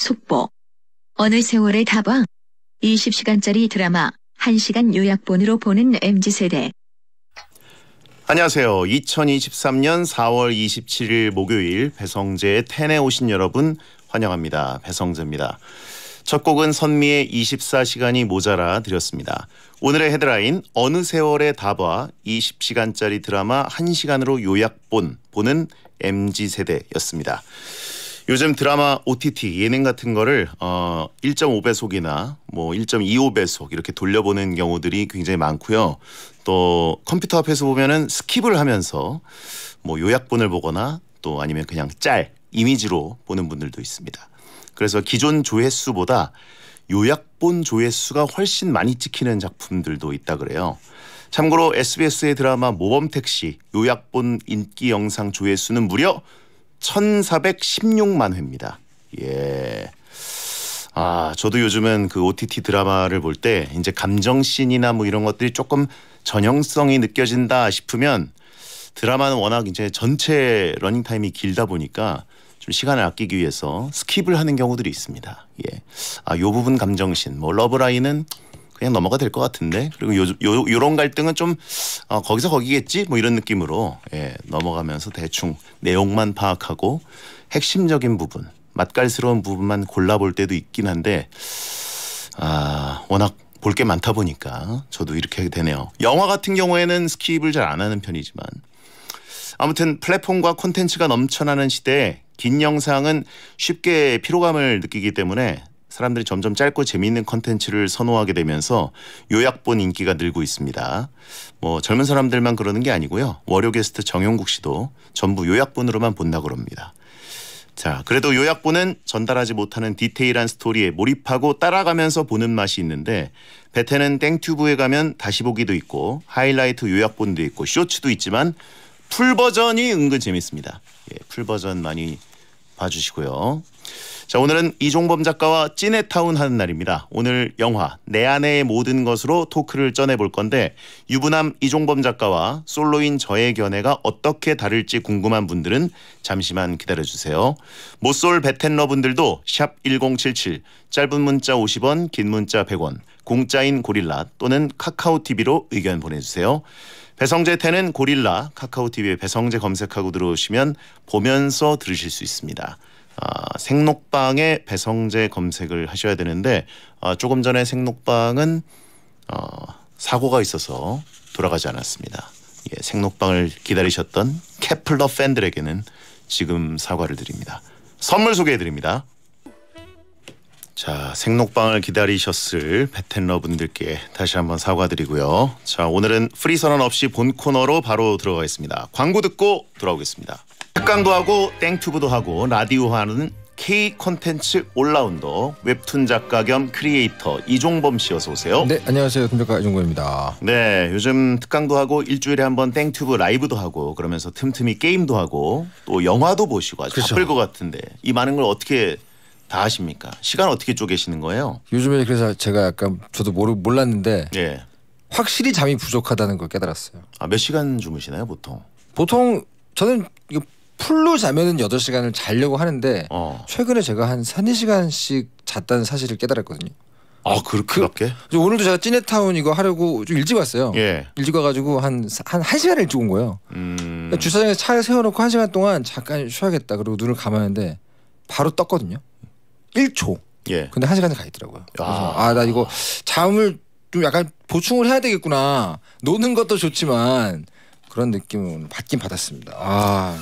속보. 어느 세월의 다방. 20시간짜리 드라마 1시간 요약본으로 보는 MZ세대. 안녕하세요. 2023년 4월 27일 목요일 배성재의 텐에 오신 여러분 환영합니다. 배성재입니다. 첫 곡은 선미의 24시간이 모자라 드렸습니다. 오늘의 헤드라인 어느 세월의 다봐 20시간짜리 드라마 1시간으로 요약본 보는 MZ세대였습니다. 요즘 드라마 OTT 예능 같은 거를 1.5배속이나 뭐 1.25배속 이렇게 돌려보는 경우들이 굉장히 많고요. 또 컴퓨터 앞에서 보면은 스킵을 하면서 뭐 요약본을 보거나 또 아니면 그냥 이미지로 보는 분들도 있습니다. 그래서 기존 조회수보다 요약본 조회수가 훨씬 많이 찍히는 작품들도 있다 그래요. 참고로 SBS의 드라마 모범택시 요약본 인기 영상 조회수는 무려 1,416만 회입니다. 예. 저도 요즘은 그 OTT 드라마를 볼 때 이제 감정씬이나 뭐 이런 것들이 조금 전형성이 느껴진다 싶으면 드라마는 워낙 이제 전체 러닝타임이 길다 보니까 좀 시간을 아끼기 위해서 스킵을 하는 경우들이 있습니다. 예. 요 부분 감정씬, 뭐 러브라인은 그냥 넘어가 될 것 같은데 그리고 요런 갈등은 좀 거기서 거기겠지 뭐 이런 느낌으로 넘어가면서 대충 내용만 파악하고 핵심적인 부분, 맛깔스러운 부분만 골라볼 때도 있긴 한데 워낙 볼 게 많다 보니까 저도 이렇게 하게 되네요. 영화 같은 경우에는 스킵을 잘 안 하는 편이지만 아무튼 플랫폼과 콘텐츠가 넘쳐나는 시대에 긴 영상은 쉽게 피로감을 느끼기 때문에 사람들이 점점 짧고 재미있는 콘텐츠를 선호하게 되면서 요약본 인기가 늘고 있습니다. 뭐 젊은 사람들만 그러는 게 아니고요. 월요 게스트 정용국 씨도 전부 요약본으로만 본다고 합니다. 자, 그래도 요약본은 전달하지 못하는 디테일한 스토리에 몰입하고 따라가면서 보는 맛이 있는데 베테는 땡튜브에 가면 다시 보기도 있고 하이라이트 요약본도 있고 쇼츠도 있지만 풀버전이 은근 재밌습니다. 풀버전 많이 봐주시고요. 자, 오늘은 이종범 작가와 찐해타운 하는 날입니다. 오늘 영화 내 안의 모든 것으로 토크를 쪄내볼 건데 유부남 이종범 작가와 솔로인 저의 견해가 어떻게 다를지 궁금한 분들은 잠시만 기다려주세요. 모쏠 베텐러 분들도 샵 1077 짧은 문자 50원 긴 문자 100원 공짜인 고릴라 또는 카카오TV로 의견 보내주세요. 배성재 텐은 고릴라 카카오TV에 배성재 검색하고 들어오시면 보면서 들으실 수 있습니다. 생록방에 배성재 검색을 하셔야 되는데 조금 전에 생록방은 사고가 있어서 돌아가지 않았습니다. 생록방을 기다리셨던 케플러 팬들에게는 지금 사과를 드립니다. 선물 소개해드립니다. 자, 생록방을 기다리셨을 베텐러 분들께 다시 한번 사과드리고요. 자, 오늘은 프리 선언 없이 본 코너로 바로 들어가겠습니다. 광고 듣고 돌아오겠습니다. 특강도 하고 땡튜브도 하고 라디오 하는 K 콘텐츠 올라운더 웹툰 작가 겸 크리에이터 이종범 씨 어서 오세요. 네, 안녕하세요. 웹툰 작가 이종범입니다. 네, 요즘 특강도 하고 일주일에 한 번 땡튜브 라이브도 하고 그러면서 틈틈이 게임도 하고 또 영화도 보시고 아주 그렇죠. 바쁠 것 같은데 이 많은 걸 어떻게 다 하십니까? 시간 어떻게 쪼개시는 거예요? 요즘에 그래서 제가 약간 저도 몰랐는데 예. 확실히 잠이 부족하다는 걸 깨달았어요. 몇 시간 주무시나요 보통? 보통 저는 이거 풀로 자면은 8시간을 자려고 하는데 최근에 제가 한 3-4시간씩 잤다는 사실을 깨달았거든요. 그렇게? 오늘도 제가 찐해타운 이거 하려고 좀 일찍 왔어요. 예. 일찍 와가지고 한 1시간 일찍 온 거예요. 그러니까 주차장에 차를 세워놓고 1시간 동안 잠깐 쉬어야겠다. 그리고 눈을 감았는데 바로 떴거든요. 1초. 예. 근데 1시간이 가 있더라고요. 그래서 나 이거 잠을 좀 약간 보충을 해야 되겠구나. 노는 것도 좋지만 그런 느낌을 받긴 받았습니다.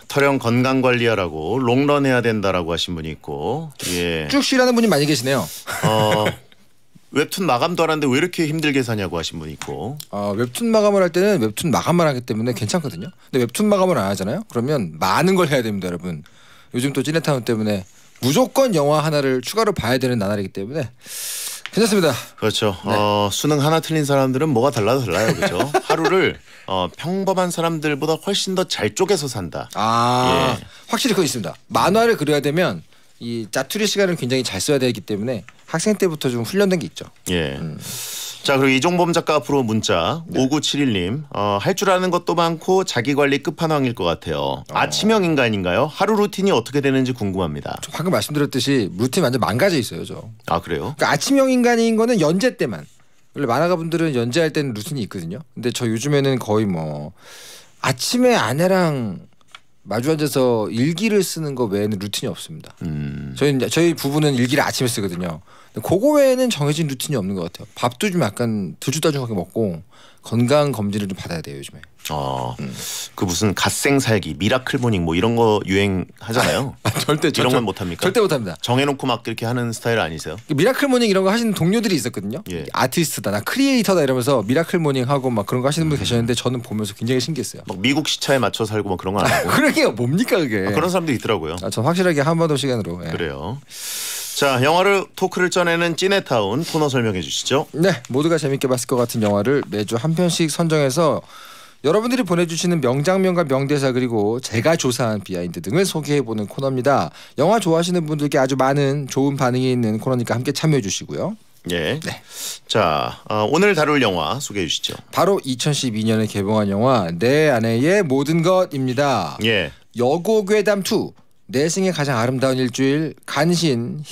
터령 건강 관리하라고 롱런 해야 된다라고 하신 분이 있고 예. 쭉 쉬라는 분이 많이 계시네요. 웹툰 마감도 하는데 왜 이렇게 힘들게 사냐고 하신 분이 있고 웹툰 마감을 할 때는 웹툰 마감만 하기 때문에 괜찮거든요. 근데 웹툰 마감을 안 하잖아요. 그러면 많은 걸 해야 됩니다, 여러분. 요즘 또 찐해타운 때문에 무조건 영화 하나를 추가로 봐야 되는 나날이기 때문에 괜찮습니다. 그렇죠. 네. 수능 하나 틀린 사람들은 뭐가 달라요, 그렇죠? 하루를 평범한 사람들보다 훨씬 더 잘 쪼개서 산다. 예. 확실히 그거 있습니다. 만화를 그려야 되면 이 짜투리 시간을 굉장히 잘 써야 되기 때문에 학생 때부터 좀 훈련된 게 있죠. 예. 자, 그리고 이종범 작가 앞으로 문자 5971님. 할 줄 아는 것도 많고 자기관리 끝판왕일 것 같아요. 아침형 인간인가요? 하루 루틴이 어떻게 되는지 궁금합니다. 방금 말씀드렸듯이 루틴 완전 망가져 있어요. 저. 아, 그래요? 그러니까 아침형 인간인 거는 연재 때만. 원래 만화가 분들은 연재할 때는 루틴이 있거든요. 근데 저 요즘에는 거의 뭐 아침에 아내랑 마주 앉아서 일기를 쓰는 거 외에는 루틴이 없습니다. 저희 부부는 일기를 아침에 쓰거든요. 근데 그거 외에는 정해진 루틴이 없는 것 같아요. 밥도 좀 약간 두주다중하게 먹고 건강 검진을 좀 받아야 돼요 요즘에. 그 무슨 갓생 살기, 미라클 모닝 뭐 이런 거 유행하잖아요. 절대 이런 건 못합니까? 절대 못합니다. 정해놓고 막 이렇게 하는 스타일 아니세요? 미라클 모닝 이런 거 하시는 동료들이 있었거든요. 예. 아티스트다, 나 크리에이터다 이러면서 미라클 모닝 하고 막 그런 거 하시는 분 계셨는데 저는 보면서 굉장히 신기했어요. 막 미국 시차에 맞춰 살고 뭐 그런 거 안 하고. 그러게요. 뭡니까 그게? 그런 사람도 있더라고요. 전 확실하게 한반도 시간으로. 예. 그래요. 자, 영화를 토크를 짜내는 찐해타운 코너 설명해 주시죠. 네, 모두가 재밌게 봤을 것 같은 영화를 매주 한 편씩 선정해서 여러분들이 보내주시는 명장면과 명대사 그리고 제가 조사한 비하인드 등을 소개해보는 코너입니다. 영화 좋아하시는 분들께 아주 많은 좋은 반응이 있는 코너니까 함께 참여해 주시고요. 예. 네. 자, 오늘 다룰 영화 소개해 주시죠. 바로 2012년에 개봉한 영화 내 아내의 모든 것입니다. 예. 여고괴담2 내생의 가장 아름다운 일주일, 간신,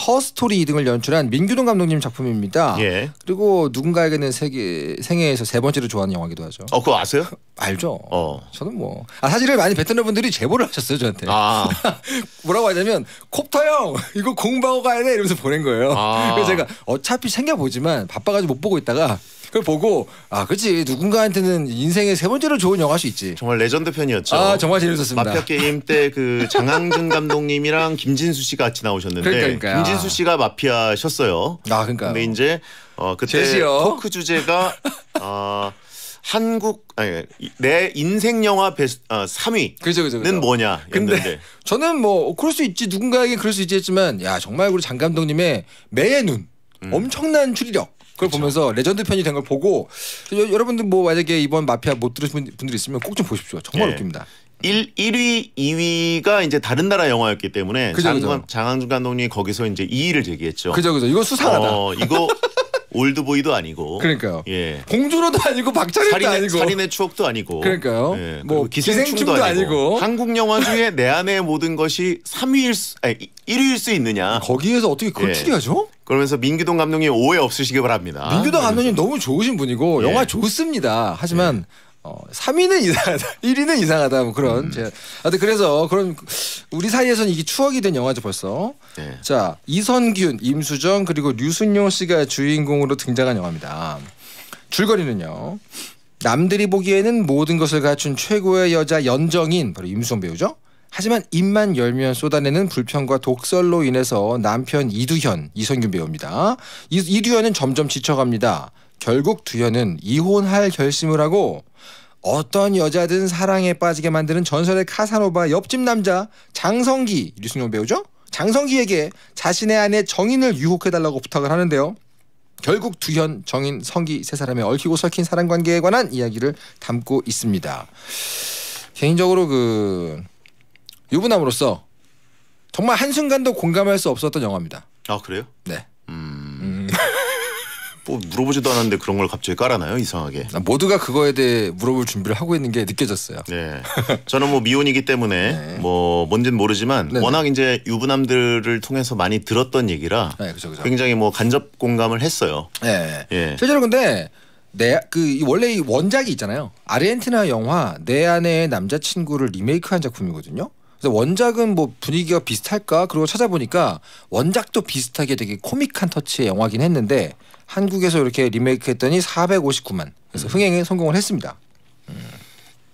허스토리 등을 연출한 민규동 감독님 작품입니다. 예. 그리고 누군가에게는 생애에서 세 번째로 좋아하는 영화기도 하죠. 그거 아세요? 알죠. 저는 뭐 사실을 많이 베트남 분들이 제보를 하셨어요 저한테. 뭐라고 하냐면 콥터 형 이거 공부하고 가야 돼 이러면서 보낸 거예요. 그래서 제가 어차피 생겨보지만 바빠가지고 못 보고 있다가 그걸 보고 그렇지 누군가한테는 인생의 세 번째로 좋은 영화일 수 있지. 정말 레전드 편이었죠. 정말 재밌었습니다. 마피아 게임 때 그 장항준 감독님이랑 김진수 씨가 같이 나오셨는데 그러니까요. 김진수 씨가 마피아셨어요. 그러니까. 근데 이제 그때 제시요. 토크 주제가 내 인생 영화 베스트 3위는 그죠. 뭐냐? 근데 저는 뭐 그럴 수 있지 누군가에게 그럴 수 있지 했지만 야 정말 우리 장 감독님의 매의 눈 엄청난 추리력 그걸 보면서 레전드 편이 된 걸 보고 여러분들 뭐 만약에 이번 마피아 못 들으신 분들 있으면 꼭 좀 보십시오. 정말 웃깁니다. 1위, 2위가 이제 다른 나라 영화였기 때문에 그죠. 장항준 감독님이 거기서 이제 2위를 제기했죠. 그죠. 이거 수상하다. 이거 올드보이도 아니고. 그러니까요. 예. 봉준호도 아니고 박찬일도 아니고. 살인의 추억도 아니고. 그러니까요. 예. 뭐 기생충도 아니고. 한국 영화 중에 내 안의 모든 것이 1위일 수 있느냐. 거기에서 어떻게 그걸 추리하죠? 그러면서 민규동 감독님 오해 없으시기 바랍니다. 민규동 감독님 너무 좋으신 분이고 영화 좋습니다. 하지만 3위는 이상하다, 1위는 이상하다 뭐 그런. 그래서 그런 우리 사이에서는 이게 추억이 된 영화죠 벌써. 자 이선균, 임수정 그리고 류순용 씨가 주인공으로 등장한 영화입니다. 줄거리는요. 남들이 보기에는 모든 것을 갖춘 최고의 여자 연정인 바로 임수정 배우죠. 하지만 입만 열면 쏟아내는 불평과 독설로 인해서 남편 이두현, 이선균 배우입니다. 이두현은 점점 지쳐갑니다. 결국 두현은 이혼할 결심을 하고 어떤 여자든 사랑에 빠지게 만드는 전설의 카사노바 옆집 남자 장성기, 류승용 배우죠? 장성기에게 자신의 아내 정인을 유혹해달라고 부탁을 하는데요. 결국 두현, 정인, 성기 세 사람의 얽히고 설킨 사랑관계에 관한 이야기를 담고 있습니다. 개인적으로 유부남으로서 정말 한순간도 공감할 수 없었던 영화입니다. 그래요? 네. 뭐 물어보지도 않았는데 그런 걸 갑자기 깔아놔요 이상하게. 모두가 그거에 대해 물어볼 준비를 하고 있는 게 느껴졌어요. 네. 저는 뭐 미혼이기 때문에 뭐 뭔지는 모르지만 워낙 이제 유부남들을 통해서 많이 들었던 얘기라 그죠. 굉장히 뭐 간접 공감을 했어요. 네. 실제로 근데 원래 이 원작이 있잖아요. 아르헨티나 영화 내 아내의 남자친구를 리메이크한 작품이거든요. 그래서 원작은 뭐 분위기가 비슷할까 그러고 찾아보니까 원작도 비슷하게 되게 코믹한 터치의 영화긴 했는데 한국에서 이렇게 리메이크했더니 459만 그래서 흥행에 성공을 했습니다.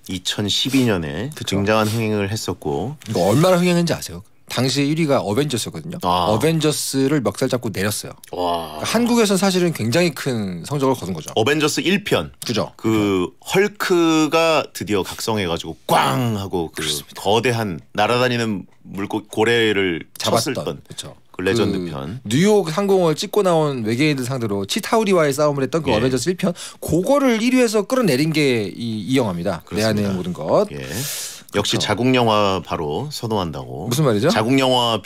2012년에 굉장한 흥행을 했었고 이거 얼마나 흥행했는지 아세요? 당시 1위가 어벤져스였거든요. 어벤져스를 멱살 잡고 내렸어요. 그러니까 한국에서는 사실은 굉장히 큰 성적을 거둔 거죠. 어벤져스 1편. 그죠. 헐크가 드디어 각성해가지고 꽝 하고 거대한 날아다니는 고래를 쳤었던 그렇죠. 그 레전드 편. 뉴욕 상공을 찍고 나온 외계인들 상대로 치타우리와의 싸움을 했던 그 어벤져스 1편. 그거를 1위에서 끌어내린 게 이 영화입니다. 내 안의 모든 것. 역시 자국 영화 바로 선호한다고. 무슨 말이죠? 자국 영화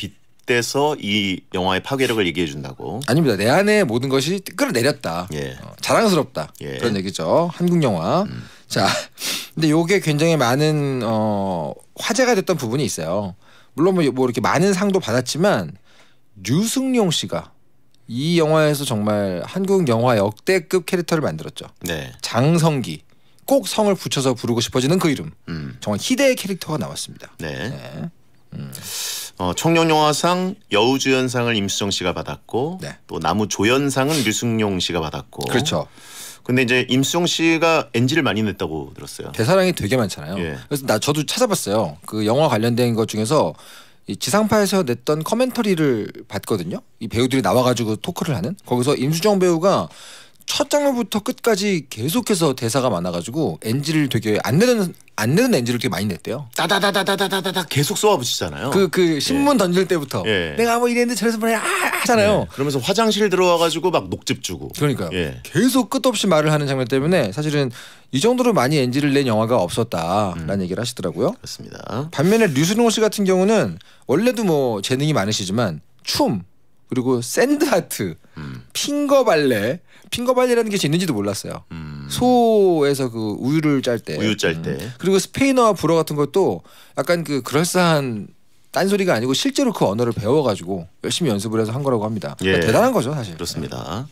빗대서 이 영화의 파괴력을 얘기해 준다고. 아닙니다. 내 안에 모든 것이 끌어내렸다. 예. 자랑스럽다. 예. 그런 얘기죠. 한국 영화. 자, 근데 요게 굉장히 많은 화제가 됐던 부분이 있어요. 물론 뭐 이렇게 많은 상도 받았지만 류승룡 씨가 이 영화에서 정말 한국 영화 역대급 캐릭터를 만들었죠. 네. 장성기. 꼭 성을 붙여서 부르고 싶어지는 그 이름. 정말 희대의 캐릭터가 나왔습니다. 네. 네. 청룡영화상 여우주연상을 임수정 씨가 받았고 네. 또 나무조연상은 류승룡 씨가 받았고. 그렇죠. 근데 이제 임수정 씨가 NG를 많이 냈다고 들었어요. 대사량이 되게 많잖아요. 예. 그래서 저도 찾아봤어요. 그 영화 관련된 것 중에서 이 지상파에서 냈던 커멘터리를 봤거든요. 이 배우들이 나와가지고 토크를 하는. 거기서 임수정 배우가 첫 장면부터 끝까지 계속해서 대사가 많아가지고 NG를 되게 안 내는 NG를 되게 많이 냈대요. 따다다다다다다다 계속 쏘아붙이잖아요. 그 신문 던질 때부터 예. 내가 뭐 이랬는데 저래서 뭐야 하잖아요. 네. 그러면서 화장실 들어와가지고 막 녹즙 주고. 그러니까요. 예. 계속 끝없이 말을 하는 장면 때문에 사실은 이 정도로 많이 NG를 낸 영화가 없었다라는 얘기를 하시더라고요. 그렇습니다. 반면에 류승룡 씨 같은 경우는 원래도 뭐 재능이 많으시지만 춤 그리고 샌드아트, 핑거발레라는 게 있는지도 몰랐어요. 소에서 그 우유를 짤 때, 우유 짤 때. 그리고 스페인어와 불어 같은 것도 약간 그 그럴싸한 딴소리가 아니고 실제로 그 언어를 배워가지고 열심히 연습을 해서 한 거라고 합니다. 그러니까 예. 대단한 거죠, 사실. 그렇습니다.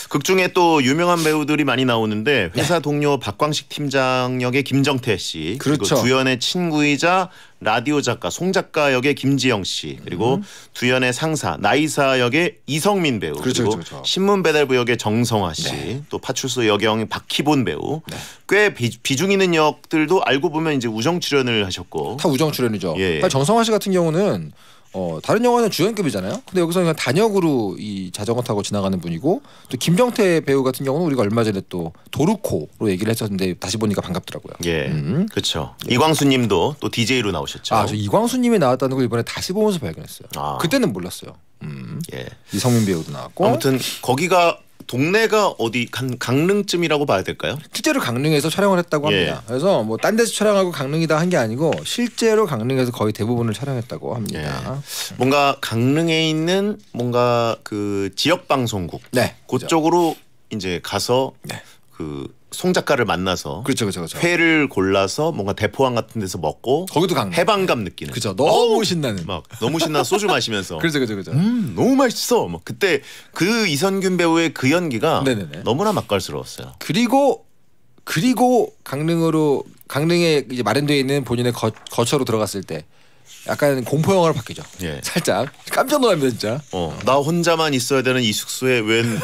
극 중에 또 유명한 배우들이 많이 나오는데 회사 동료 박광식 팀장 역의 김정태 씨, 그렇죠. 그리고 두현의 친구이자 라디오 작가 송 작가 역의 김지영 씨, 그리고 두현의 상사 나이사 역의 이성민 배우, 그렇죠, 그리고 그렇죠. 신문 배달부 역의 정성화 씨, 네. 또 파출소 여경 박희본 배우, 꽤 비중 있는 역들도 알고 보면 이제 우정 출연을 하셨고. 다 우정 출연이죠. 예. 정성화 씨 같은 경우는 다른 영화는 주연급이잖아요. 근데 여기서 그냥 단역으로 이 자전거 타고 지나가는 분이고, 또 김정태 배우 같은 경우는 우리가 얼마 전에 또 도르코로 얘기를 했었는데 다시 보니까 반갑더라고요. 예, 그렇죠. 이광수님도 또 DJ로 나오셨죠. 아, 저 이광수님이 나왔다는 걸 이번에 다시 보면서 발견했어요. 아. 그때는 몰랐어요. 예. 이성민 배우도 나왔고. 아무튼 거기가 동네가 어디 강릉쯤이라고 봐야 될까요? 실제로 강릉에서 촬영을 했다고 합니다. 예. 그래서 뭐 딴 데서 촬영하고 강릉이다 한 게 아니고 실제로 강릉에서 거의 대부분을 촬영했다고 합니다. 뭔가 강릉에 있는 뭔가 그 지역 방송국 네, 그쪽으로 이제 가서 네. 그 송 작가를 만나서 그렇죠. 회를 골라서 뭔가 대포항 같은 데서 먹고 거기도 강릉. 해방감 느끼는. 그죠. 너무 신나는. 막 너무 신나 소주 마시면서. 그렇죠. 너무 맛있어. 막 그때 그 이선균 배우의 그 연기가 네네네. 너무나 맛깔스러웠어요. 그리고 강릉에 이제 마련되어 있는 본인의 거처로 들어갔을 때 약간 공포 영화로 바뀌죠. 예. 살짝 깜짝 놀랍니다 진짜. 나 혼자만 있어야 되는 이 숙소에 웬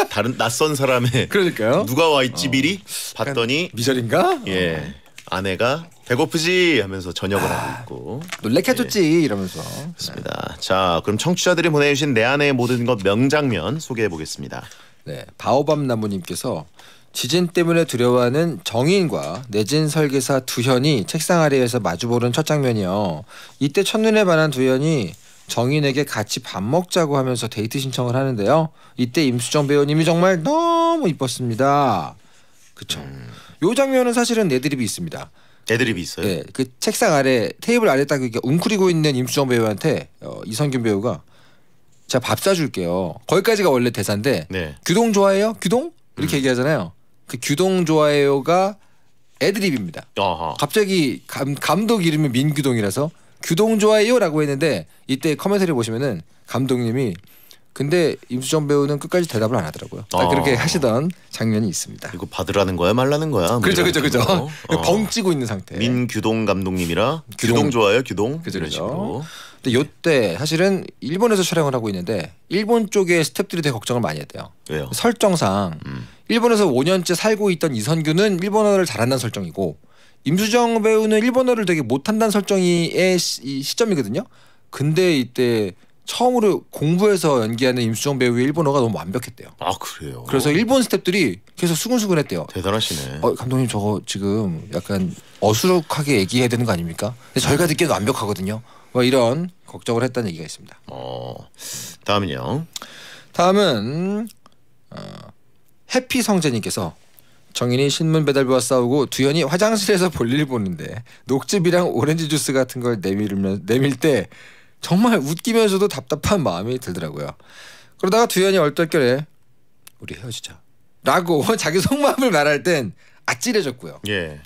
다른 낯선 사람의 그러니까요. 누가 와 있지 미리 봤더니 미절인가? 예 아내가 배고프지 하면서 저녁을 하고 있고. 놀래켜줬지 이러면서. 그렇습니다. 자 그럼 청취자들이 보내주신 내 안의 모든 것 명장면 소개해 보겠습니다. 네, 바오밥 나무님께서 지진 때문에 두려워하는 정인과 내진 설계사 두현이 책상 아래에서 마주보는 첫 장면이요. 이때 첫눈에 반한 두현이 정인에게 같이 밥 먹자고 하면서 데이트 신청을 하는데요. 이때 임수정 배우님이 정말 너무 이뻤습니다. 그쵸. 요 장면은 사실은 애드립이 있습니다. 애드립이 있어요. 네, 그 책상 아래 테이블 아래 딱 이렇게 웅크리고 있는 임수정 배우한테 이성균 배우가 제가 밥 사줄게요. 거기까지가 원래 대사인데 네. 규동 좋아해요? 규동? 이렇게 얘기하잖아요. 그 규동 좋아해요가 애드립입니다. 어허. 갑자기 감독 이름이 민규동이라서 규동 좋아해요라고 했는데 이때 커멘터리 보시면은 감독님이 근데 임수정 배우는 끝까지 대답을 안 하더라고요. 딱 그렇게 하시던 장면이 있습니다. 이거 받으라는 거야 말라는 거야. 뭐 그렇죠. 이런 식으로. 벙찌고 있는 상태. 민규동 감독님이라 규동 좋아요 규동. 이런 식으로. 근데 요때 사실은 일본에서 촬영을 하고 있는데 일본 쪽에 스태프들이 되게 걱정을 많이 했대요. 왜요? 설정상 일본에서 5년째 살고 있던 이선균은 일본어를 잘한다는 설정이고 임수정 배우는 일본어를 되게 못한다는 설정의 시점이거든요. 근데 이때 처음으로 공부해서 연기하는 임수정 배우의 일본어가 너무 완벽했대요. 아 그래요. 그래서 일본 스태프들이 계속 수근수근했대요. 대단하시네. 감독님 저거 지금 약간 어수룩하게 얘기해야 되는 거 아닙니까? 근데 저희가 듣기에도 완벽하거든요. 뭐 이런 걱정을 했다는 얘기가 있습니다. 다음은요. 다음은 해피 성재님께서 정인이 신문 배달부와 싸우고 두현이 화장실에서 볼일 보는데 녹즙이랑 오렌지 주스 같은 걸 내밀 때 정말 웃기면서도 답답한 마음이 들더라고요. 그러다가 두현이 얼떨결에 우리 헤어지자 라고 자기 속마음을 말할 땐 아찔해졌고요. 예.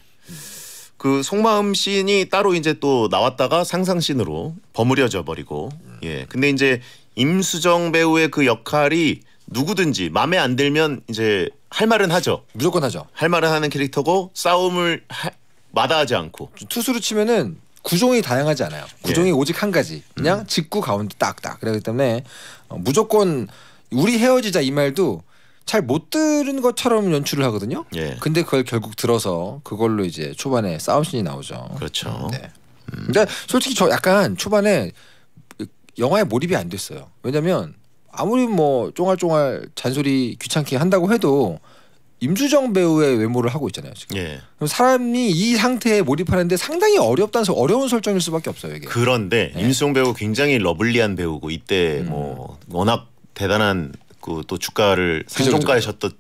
그 속마음 씬이 따로 이제 또 나왔다가 상상 씬으로 버무려져 버리고 예. 근데 이제 임수정 배우의 그 역할이 누구든지 마음에 안 들면 이제 할 말은 하죠. 무조건 하죠. 할 말은 하는 캐릭터고 싸움을 마다하지 않고 투수로 치면은 구종이 다양하지 않아요. 구종이 오직 한 가지. 그냥 직구 가운데 딱딱. 그렇기 때문에 무조건 우리 헤어지자 이 말도 잘 못 들은 것처럼 연출을 하거든요. 예. 근데 그걸 결국 들어서 그걸로 이제 초반에 싸움씬이 나오죠. 그렇죠. 네. 근데 솔직히 저 약간 초반에 영화에 몰입이 안 됐어요. 왜냐면 아무리 뭐 쫑알쫑알 잔소리 귀찮게 한다고 해도 임수정 배우의 외모를 하고 있잖아요. 지금. 예. 그럼 사람이 이 상태에 몰입하는데 상당히 어려운 설정일 수밖에 없어요. 이게. 그런데 네. 임수정 배우 굉장히 러블리한 배우고 이때 뭐 워낙 대단한 그 또 주가를 상종가에 셨던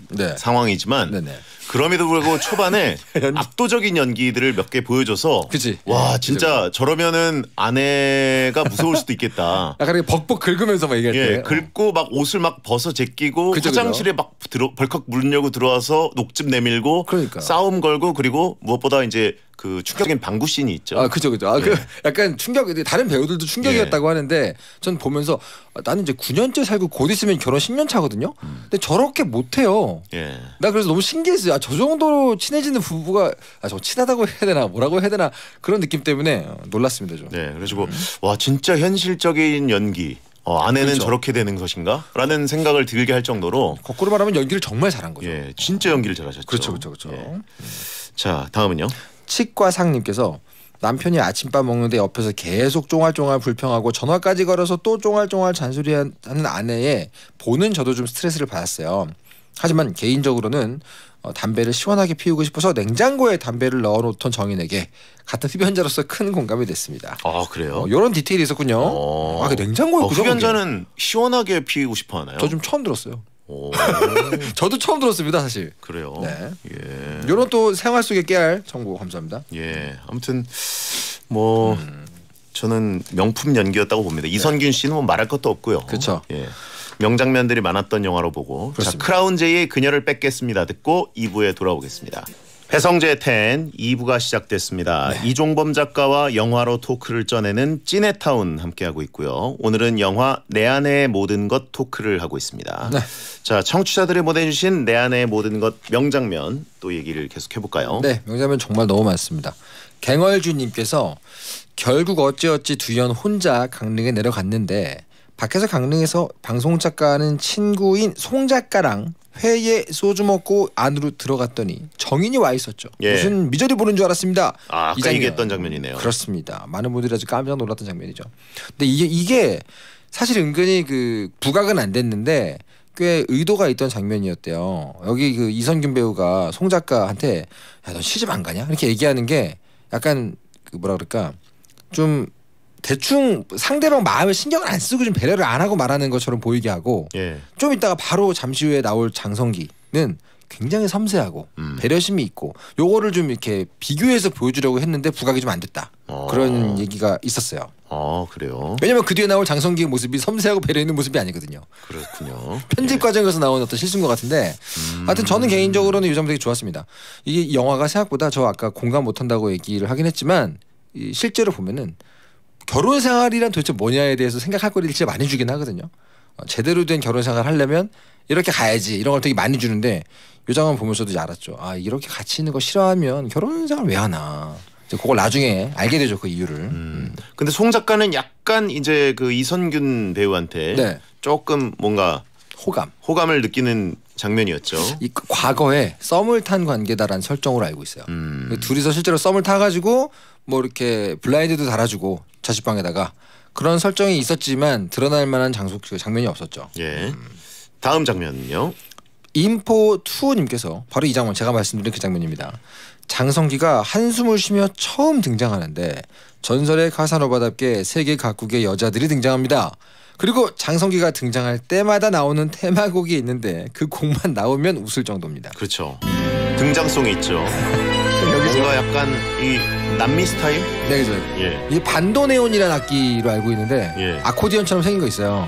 네. 상황이지만 네네. 그럼에도 불구하고 초반에 압도적인 연기들을 몇 개 보여줘서 그치. 와 예, 진짜 저러면은 아내가 무서울 수도 있겠다. 약간 이렇게 벅벅 긁으면서 막 얘기할 예, 때. 긁고 막 옷을 막 벗어 제끼고 그죠, 화장실에 막 벌컥 문 열고 들어와서 녹즙 내밀고 그러니까요. 싸움 걸고 그리고 무엇보다 이제 그 충격적인 방구 씬이 있죠. 아 그죠. 아, 예. 그 약간 충격. 다른 배우들도 충격이었다고 하는데 전 보면서 나는 이제 9년째 살고 곧 있으면 결혼 10년 차거든요. 근데 저렇게 못해요. 예. 나 그래서 너무 신기했어요. 아, 저 정도로 친해지는 부부가 저 친하다고 해야 되나 뭐라고 해야 되나 그런 느낌 때문에 놀랐습니다. 좀. 네, 그래가지고 와 진짜 현실적인 연기. 아내는 그렇죠. 저렇게 되는 것인가? 라는 생각을 들게 할 정도로 거꾸로 말하면 연기를 정말 잘한 거죠. 예, 진짜 연기를 잘하셨죠. 그렇죠. 예. 자, 다음은요. 치과상님께서 남편이 아침밥 먹는데 옆에서 계속 쫑알쫑알 불평하고 전화까지 걸어서 또 쫑알쫑알 잔소리하는 아내에 보는 저도 좀 스트레스를 받았어요. 하지만 개인적으로는 담배를 시원하게 피우고 싶어서 냉장고에 담배를 넣어놓던 정인에게 같은 흡연자로서 큰 공감이 됐습니다. 아 그래요? 이런 디테일이 있었군요. 아, 그 냉장고에 흡연자는 시원하게 피우고 싶어 하나요? 저 좀 처음 들었어요. 오, 저도 처음 들었습니다, 사실. 그래요. 네. 예. 이런 또 생활 속의 깨알 정보 감사합니다. 예. 아무튼 뭐 저는 명품 연기였다고 봅니다. 이선균 씨는 뭐 말할 것도 없고요. 그렇죠. 예. 명장면들이 많았던 영화로 보고 그렇습니다. 자, 크라운 제이의 그녀를 뺏겠습니다 듣고 2부에 돌아오겠습니다. 배성재 10 2부가 시작됐습니다. 네. 이종범 작가와 영화로 토크를 쪄내는 찐해타운 함께하고 있고요. 오늘은 영화 내 안의 모든 것 토크를 하고 있습니다. 네. 자, 청취자들이 보내주신 내 안의 모든 것 명장면 또 얘기를 계속 해볼까요? 네, 명장면 정말 너무 많습니다. 갱얼주님께서 결국 어찌어찌 두현 혼자 강릉에 내려갔는데 밖에서 강릉에서 방송 작가는 친구인 송 작가랑 회에 소주 먹고 안으로 들어갔더니 정인이 와 있었죠. 예. 무슨 미저리 보는 줄 알았습니다. 아, 아까 얘기했던 장면이네요. 그렇습니다. 많은 분들이 아주 깜짝 놀랐던 장면이죠. 근데 이게 사실 은근히 그 부각은 안 됐는데 꽤 의도가 있던 장면이었대요. 여기 그 이선균 배우가 송 작가한테 야, 너 시집 안 가냐? 이렇게 얘기하는 게 약간 그 뭐라 그럴까 좀 대충 상대방 마음에 신경을 안 쓰고 좀 배려를 안 하고 말하는 것처럼 보이게 하고 예. 좀 이따가 바로 잠시 후에 나올 장성기는 굉장히 섬세하고 배려심이 있고 요거를 좀 이렇게 비교해서 보여주려고 했는데 부각이 좀 안 됐다. 그런 얘기가 있었어요. 그래요. 왜냐면 그 뒤에 나올 장성기의 모습이 섬세하고 배려 있는 모습이 아니거든요. 그렇군요. 편집 과정에서 나온 어떤 실수인 것 같은데 하여튼 저는 개인적으로는 이 점도 되게 좋았습니다. 이게 영화가 생각보다 저 아까 공감 못한다고 얘기를 하긴 했지만 실제로 보면은 결혼 생활이란 도대체 뭐냐에 대해서 생각할 거리를 진짜 많이 주긴 하거든요. 제대로 된 결혼 생활 하려면 이렇게 가야지 이런 걸 되게 많이 주는데 이 장면 보면서도 이제 알았죠. 아 이렇게 같이 있는 거 싫어하면 결혼 생활 왜 하나. 이제 그걸 나중에 알게 되죠 그 이유를. 근데 송 작가는 약간 이제 그 이선균 배우한테 네. 조금 뭔가 호감을 느끼는 장면이었죠. 이 과거에 썸을 탄 관계다라는 설정으로 알고 있어요. 둘이서 실제로 썸을 타가지고 뭐 이렇게 블라인드도 달아주고 자취방에다가 그런 설정이 있었지만 드러날 만한 장면이 없었죠. 예. 다음 장면은요. 인포2님께서 바로 이 장면 제가 말씀드린 그 장면입니다. 장성기가 한숨을 쉬며 처음 등장하는데 전설의 카사노바답게 세계 각국의 여자들이 등장합니다. 그리고 장성기가 등장할 때마다 나오는 테마곡이 있는데 그 곡만 나오면 웃을 정도입니다. 그렇죠. 등장송이 있죠. 여기서 뭔가 약간 이 남미 스타일? 네, 그죠. 예. 이 반도네온이라는 악기로 알고 있는데 예. 아코디언처럼 생긴 거 있어요.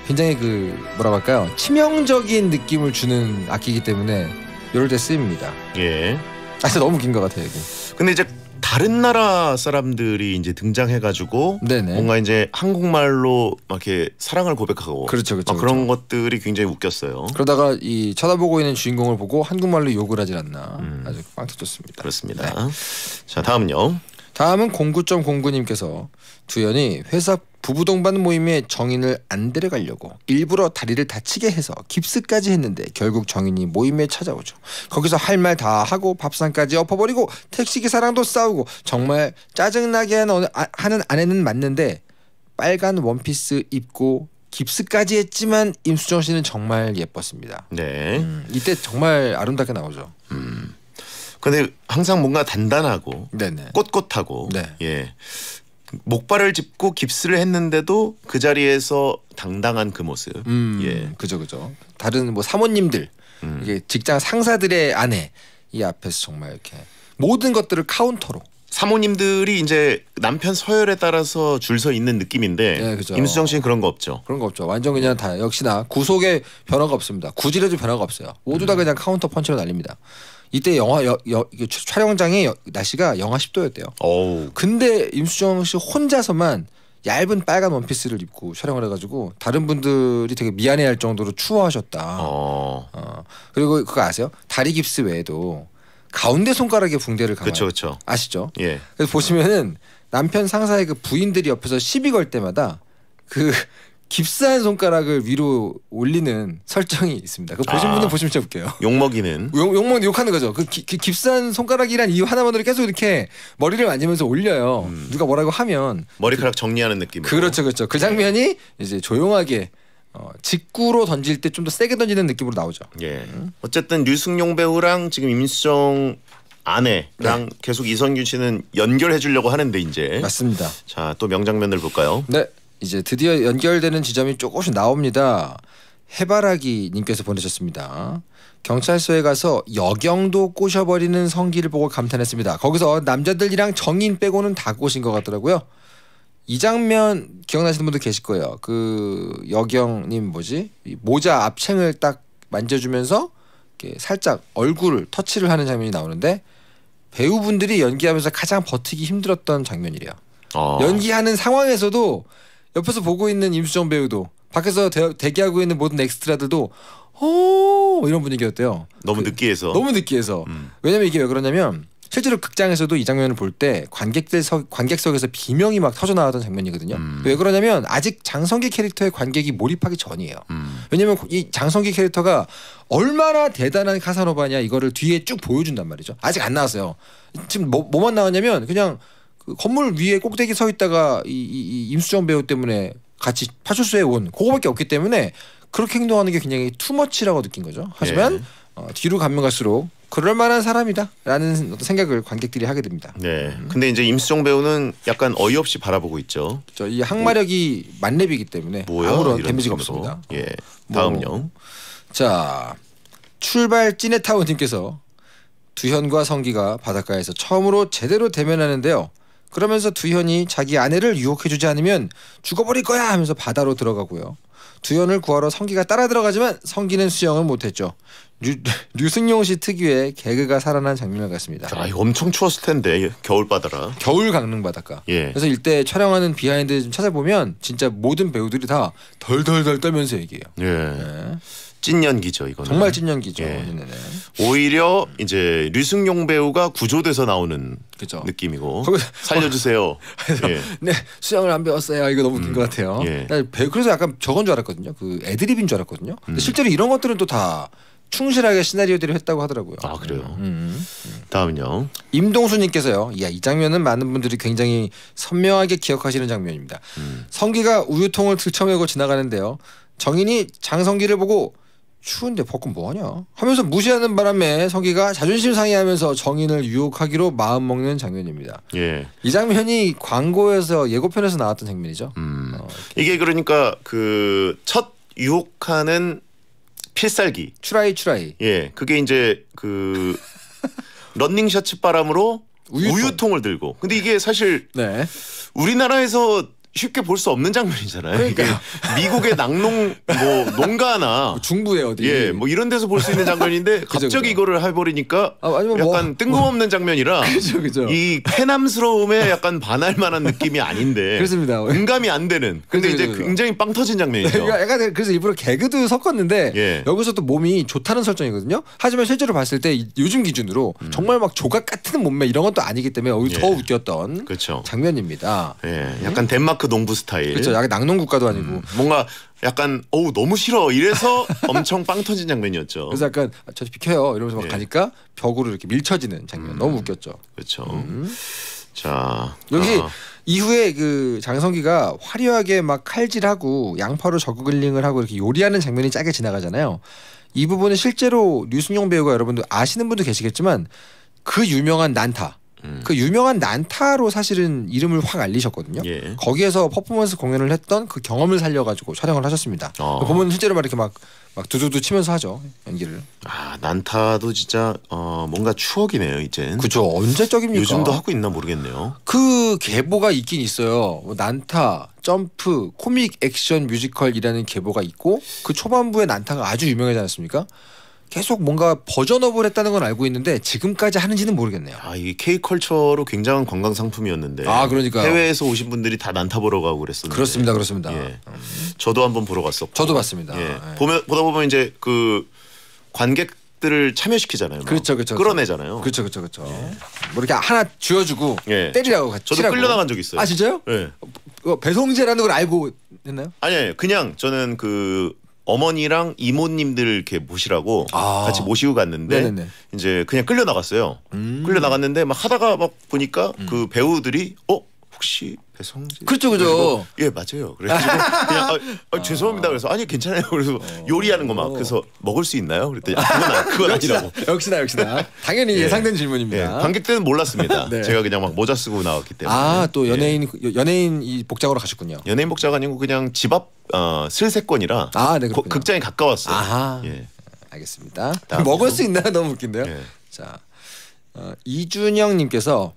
굉장히 그 뭐라고 할까요? 치명적인 느낌을 주는 악기이기 때문에 이럴 때 쓰입니다. 예. 아, 진짜 너무 긴 것 같아요, 여기. 근데 이제 다른 나라 사람들이 이제 등장해가지고 네네. 뭔가 이제 한국말로 막 이렇게 사랑을 고백하고 그렇죠, 그렇죠, 막 그런 그렇죠. 것들이 굉장히 웃겼어요. 그러다가 이 쳐다보고 있는 주인공을 보고 한국말로 욕을 하질 않나. 아주 빵 터졌습니다. 그렇습니다. 네. 자, 다음은요. 다음은 09.09님께서 두현이 회사 부부동반 모임에 정인을 안 데려가려고 일부러 다리를 다치게 해서 깁스까지 했는데 결국 정인이 모임에 찾아오죠. 거기서 할 말 다 하고 밥상까지 엎어버리고 택시기사랑도 싸우고 정말 짜증나게 하는 아내는 맞는데 빨간 원피스 입고 깁스까지 했지만 임수정 씨는 정말 예뻤습니다. 네. 이때 정말 아름답게 나오죠. 근데 항상 뭔가 단단하고 네네. 꼿꼿하고 네. 예. 목발을 짚고 깁스를 했는데도 그 자리에서 당당한 그 모습. 예. 그죠. 다른 뭐 사모님들, 이게 직장 상사들의 아내 이 앞에서 정말 이렇게 모든 것들을 카운터로. 사모님들이 이제 남편 서열에 따라서 줄 서 있는 느낌인데 네, 그죠. 임수정 씨는 그런 거 없죠. 그런 거 없죠. 완전 그냥 다 역시나 구속에 변화가 없습니다. 구질에도 변화가 없어요. 모두 다 그냥 카운터 펀치로 날립니다. 이때 이게 촬영장에 날씨가 영하 10도였대요. 어우. 근데 임수정 씨 혼자서만 얇은 빨간 원피스를 입고 촬영을 해가지고 다른 분들이 되게 미안해할 정도로 추워하셨다. 그리고 그거 아세요? 다리 깁스 외에도 가운데 손가락에 붕대를 감아요. 그렇죠. 아시죠? 예. 그래서 보시면은 남편 상사의 그 부인들이 옆에서 시비 걸 때마다 그 깁스한 손가락을 위로 올리는 설정이 있습니다. 그거 보신 분은 보시면 진짜 웃겨요. 욕먹이는. 욕하는 거죠. 그 깁스한 손가락이란 이유 하나만으로 계속 이렇게 머리를 만지면서 올려요. 누가 뭐라고 하면 머리카락 정리하는 느낌. 그렇죠. 그 장면이 이제 조용하게 직구로 던질 때 좀 더 세게 던지는 느낌으로 나오죠. 예. 어쨌든 류승용 배우랑 지금 임수정 아내랑 계속 이성균 씨는 연결해 주려고 하는데 이제. 맞습니다. 자, 또 명장면을 볼까요? 네. 이제 드디어 연결되는 지점이 조금씩 나옵니다. 해바라기 님께서 보내셨습니다. 경찰서에 가서 여경도 꼬셔버리는 성기를 보고 감탄했습니다. 거기서 남자들이랑 정인 빼고는 다 꼬신 것 같더라고요. 이 장면 기억나시는 분들 계실 거예요. 그 여경님 모자 앞챙을 딱 만져주면서 이렇게 살짝 얼굴을 터치를 하는 장면이 나오는데 배우분들이 연기하면서 가장 버티기 힘들었던 장면이래요. 연기하는 상황에서도 옆에서 보고 있는 임수정 배우도 밖에서 대기하고 있는 모든 엑스트라들도 이런 분위기였대요. 너무 느끼해서. 너무 느끼해서. 왜냐면 이게 왜 그러냐면 실제로 극장에서도 이 장면을 볼 때 관객석에서 비명이 막 터져 나왔던 장면이거든요. 왜 그러냐면 아직 장성기 캐릭터의 관객이 몰입하기 전이에요. 왜냐면 이 장성기 캐릭터가 얼마나 대단한 카사노바냐 이거를 뒤에 쭉 보여준단 말이죠. 아직 안 나왔어요. 지금 뭐만 나왔냐면 그냥 그 건물 위에 꼭대기 서 있다가 이 임수정 배우 때문에 같이 파출소에 온 그거밖에 없기 때문에 그렇게 행동하는 게 굉장히 투머치라고 느낀 거죠. 하지만 뒤로 가면 갈수록 그럴 만한 사람이다라는 어떤 생각을 관객들이 하게 됩니다. 네. 근데 이제 임수정 배우는 약간 어이없이 바라보고 있죠. 이 항마력이 만렙이기 때문에 아무런 데미지가 없습니다. 예. 다음요. 자, 출발 찌네타운님께서 두현과 성기가 바닷가에서 처음으로 제대로 대면하는데요. 그러면서 두현이 자기 아내를 유혹해주지 않으면 죽어버릴 거야 하면서 바다로 들어가고요. 두현을 구하러 성기가 따라 들어가지만 성기는 수영을 못했죠. 류승용 씨 특유의 개그가 살아난 장면 같습니다. 아, 이거 엄청 추웠을 텐데 겨울 바다라. 겨울 강릉 바닷가. 예. 그래서 이때 촬영하는 비하인드 좀 찾아보면 진짜 모든 배우들이 다 덜덜덜 떨면서 얘기해요. 예. 네. 찐 연기죠 이거는. 정말 찐 연기죠. 예. 네네. 오히려 이제 류승용 배우가 구조돼서 나오는 그죠. 느낌이고 거기- 살려주세요. 예. 네, 수영을 안 배웠어요. 이거 너무 긴 것 같아요. 예. 그래서 약간 저건 줄 알았거든요. 그 애드립인 줄 알았거든요. 근데 실제로 이런 것들은 또 다 충실하게 시나리오들이 했다고 하더라고요. 아 그래요. 다음은요. 임동수님께서요. 이 장면은 많은 분들이 굉장히 선명하게 기억하시는 장면입니다. 성기가 우유통을 들쳐매고 지나가는데요. 정인이 장성기를 보고 추운데 벗고 뭐하냐 하면서 무시하는 바람에 성기가 자존심 상해하면서 정인을 유혹하기로 마음먹는 장면입니다. 예. 이 장면이 광고에서 예고편에서 나왔던 장면이죠. 이게 그러니까 그 첫 유혹하는 필살기. 추라이. 예. 그게 이제 그 런닝 셔츠 바람으로 우유통을 들고. 근데 이게 사실 네. 우리나라에서 쉽게 볼 수 없는 장면이잖아요. 이게 미국의 낙농 뭐 농가나 중부에 어디 예, 뭐 이런 데서 볼 수 있는 장면인데 갑자기 그죠. 이거를 해버리니까 아니면 약간 뜬금없는 장면이라 그죠. 이 쾌남스러움에 약간 반할 만한 느낌이 아닌데 그렇습니다. 공감이 안 되는. 근데 그죠, 이제 그죠. 굉장히 빵 터진 장면이죠. 약간 그래서 일부러 개그도 섞었는데 예. 여기서 또 몸이 좋다는 설정이거든요. 하지만 실제로 봤을 때 요즘 기준으로 정말 막 조각 같은 몸매 이런 것도 아니기 때문에 오히려 더 웃겼던 그렇죠. 장면입니다. 예, 약간 덴마크 농부 스타일. 그렇죠. 약간 낙농 국가도 아니고. 뭔가 약간 어우 너무 싫어 이래서 엄청 빵 터진 장면이었죠. 그래서 약간 저 비켜요 이러면서 막 예. 가니까 벽으로 이렇게 밀쳐지는 장면 너무 웃겼죠. 그렇죠. 자 여기 이후에 그 장성기가 화려하게 막 칼질하고 양파로 저글링을 하고 이렇게 요리하는 장면이 짧게 지나가잖아요. 이 부분은 실제로 류승용 배우가 여러분들 아시는 분도 계시겠지만 그 유명한 난타. 그 유명한 난타로 사실은 이름을 확 알리셨거든요. 예. 거기에서 퍼포먼스 공연을 했던 그 경험을 살려가지고 촬영을 하셨습니다. 보면 실제로 막 이렇게 막 두두두 치면서 하죠 연기를. 아 난타도 진짜 뭔가 추억이네요 이젠. 그죠. 언제적입니까? 요즘도 하고 있나 모르겠네요. 그 계보가 있긴 있어요. 뭐 난타, 점프, 코믹 액션 뮤지컬이라는 계보가 있고 그 초반부에 난타가 아주 유명하지 않았습니까? 계속 뭔가 버전업을 했다는 건 알고 있는데 지금까지 하는지는 모르겠네요. 아 이게 K컬처로 굉장한 관광 상품이었는데. 아, 그러니까요. 해외에서 오신 분들이 다 난타 보러 가고 그랬었는데. 그렇습니다. 예. 저도 한번 보러 갔었고. 저도 봤습니다. 예. 예. 보다 보면 이제 그 관객들을 참여시키잖아요. 막. 그렇죠. 끌어내잖아요. 그렇죠. 뭐 이렇게 하나 쥐어주고 예. 때리라고 같이 저도 치라고. 끌려나간 적 있어요. 아 진짜요? 예. 배송제라는 걸 알고 했나요? 아니 그냥 저는 그 어머니랑 이모님들 이렇게 모시라고 아. 같이 모시고 갔는데 네네네. 이제 그냥 끌려 나갔어요. 끌려 나갔는데 막 하다가 막 보니까 그 배우들이 혹시 배성재? 그렇죠. 그래가지고 예 맞아요. 그래가지고 그냥 죄송합니다. 그래서 아니 괜찮아요. 그래서 요리하는 거 막 그래서 먹을 수 있나요? 그랬더니 그건 아니라고. 역시나 당연히 예. 예상된 예, 질문입니다. 관객들은 몰랐습니다. 네. 제가 그냥 막 모자 쓰고 나왔기 때문에. 아 또 예. 연예인 이 복장으로 가셨군요. 연예인 복장 아니고 그냥 집 앞 슬세권이라 아, 네, 그렇군요. 극장이 가까웠어요. 아하. 예. 알겠습니다. 다음이요. 먹을 수 있나요? 너무 웃긴데요. 예. 자 이준영님께서